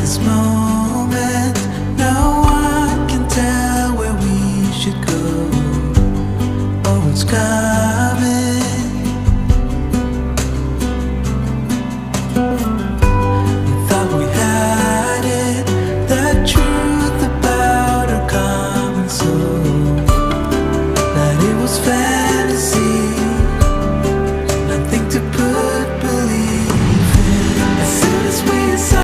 this moment. No one can tell where we should go. Oh, it's gone.